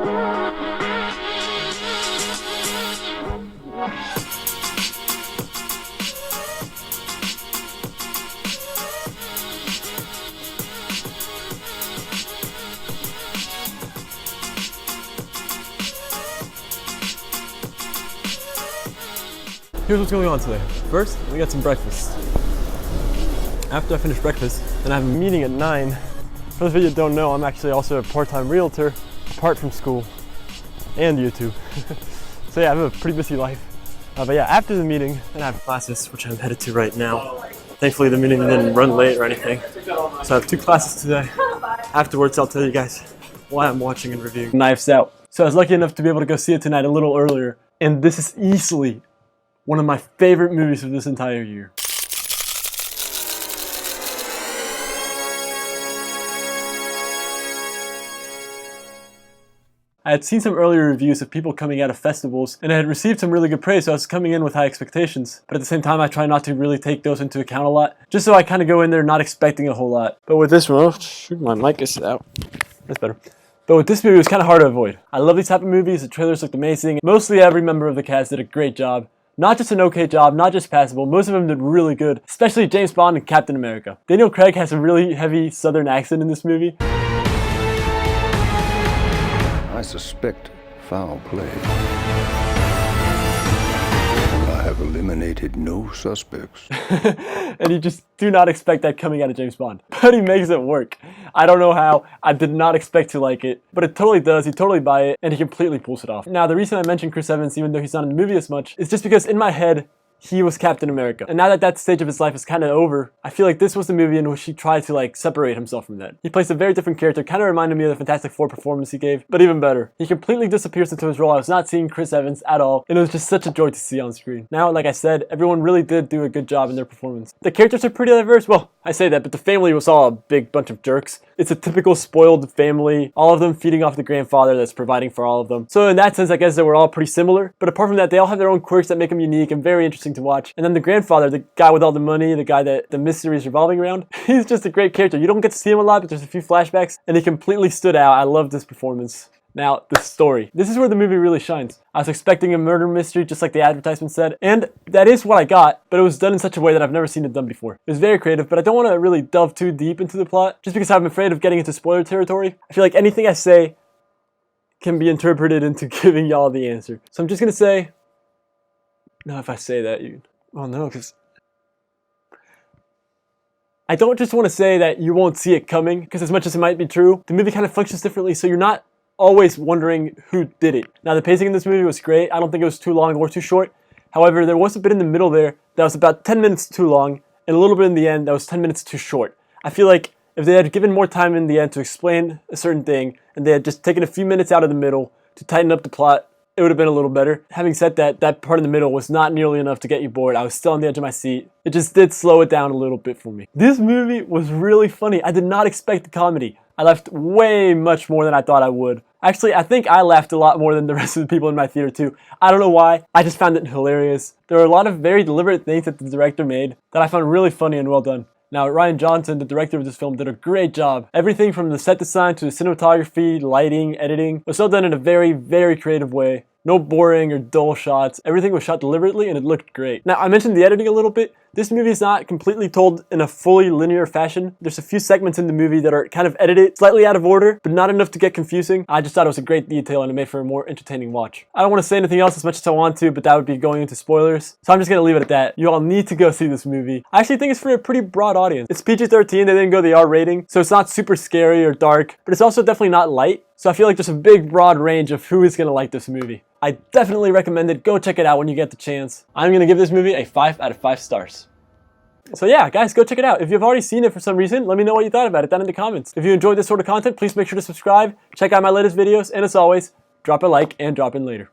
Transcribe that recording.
Here's what's going on today. First, we got some breakfast. After I finish breakfast, then I have a meeting at 9. For those of you that don't know, I'm actually also a part-time realtor, apart from school and YouTube. So yeah, I have a pretty busy life. But yeah, after the meeting, then I have classes, which I'm headed to right now. Thankfully, the meeting didn't run late or anything. So I have 2 classes today. Afterwards, I'll tell you guys why I'm watching and reviewing Knives Out. So I was lucky enough to be able to go see it tonight a little earlier, and this is easily one of my favorite movies of this entire year. I had seen some earlier reviews of people coming out of festivals, and I had received some really good praise, so I was coming in with high expectations. But at the same time, I try not to really take those into account a lot, just so I kind of go in there not expecting a whole lot. But with this one, oh shoot, my mic is out. That's better. But with this movie, it was kind of hard to avoid. I love these type of movies, the trailers looked amazing. Mostly every member of the cast did a great job. Not just an okay job, not just passable, most of them did really good, especially James Bond and Captain America. Daniel Craig has a really heavy southern accent in this movie. I suspect foul play. I have eliminated no suspects. And you just do not expect that coming out of James Bond. But he makes it work. I don't know how. I did not expect to like it, but it totally does. You totally buy it, and he completely pulls it off. Now, the reason I mentioned Chris Evans, even though he's not in the movie as much, is just because in my head, he was Captain America. And now that that stage of his life is kind of over, I feel like this was the movie in which he tried to separate himself from that. He plays a very different character, kind of reminded me of the Fantastic Four performance he gave, but even better. He completely disappears into his role. I was not seeing Chris Evans at all, and it was just such a joy to see on screen. Now, like I said, everyone really did do a good job in their performance. The characters are pretty diverse. Well, I say that, but the family was all a big bunch of jerks. It's a typical spoiled family, all of them feeding off the grandfather that's providing for all of them. So in that sense, I guess they were all pretty similar, but apart from that, they all have their own quirks that make them unique and very interesting to watch. And then the grandfather, the guy with all the money, the guy that the mystery is revolving around, he's just a great character. You don't get to see him a lot, but there's a few flashbacks, and he completely stood out. I loved this performance. Now, the story. This is where the movie really shines. I was expecting a murder mystery, just like the advertisement said, and that is what I got, but it was done in such a way that I've never seen it done before. It was very creative, but I don't want to really delve too deep into the plot, just because I'm afraid of getting into spoiler territory. I feel like anything I say can be interpreted into giving y'all the answer. So I'm just gonna say, no, if I say that, oh no, because I don't just want to say that you won't see it coming, because as much as it might be true, the movie kind of functions differently, so you're not always wondering who did it. Now, the pacing in this movie was great. I don't think it was too long or too short. However, there was a bit in the middle there that was about 10 minutes too long, and a little bit in the end that was 10 minutes too short. I feel like if they had given more time in the end to explain a certain thing, and they had just taken a few minutes out of the middle to tighten up the plot, it would have been a little better. Having said that, that part in the middle was not nearly enough to get you bored. I was still on the edge of my seat. It just did slow it down a little bit for me. This movie was really funny. I did not expect the comedy. I laughed way much more than I thought I would. Actually, I think I laughed a lot more than the rest of the people in my theater too. I don't know why. I just found it hilarious. There were a lot of very deliberate things that the director made that I found really funny and well done. Now, Rian Johnson, the director of this film, did a great job. Everything from the set design to the cinematography, lighting, editing was all done in a very, very creative way. No boring or dull shots. Everything was shot deliberately and it looked great. Now, I mentioned the editing a little bit. This movie is not completely told in a fully linear fashion. There's a few segments in the movie that are kind of edited slightly out of order, but not enough to get confusing. I just thought it was a great detail and it made for a more entertaining watch. I don't want to say anything else as much as I want to, but that would be going into spoilers. So I'm just going to leave it at that. You all need to go see this movie. I actually think it's for a pretty broad audience. It's PG-13, they didn't go the R rating, so it's not super scary or dark, but it's also definitely not light. So I feel like there's a big broad range of who is going to like this movie. I definitely recommend it. Go check it out when you get the chance. I'm going to give this movie a 5 out of 5 stars. So yeah, guys, go check it out. If you've already seen it for some reason, let me know what you thought about it down in the comments. If you enjoyed this sort of content, please make sure to subscribe, check out my latest videos, and as always, drop a like and drop in later.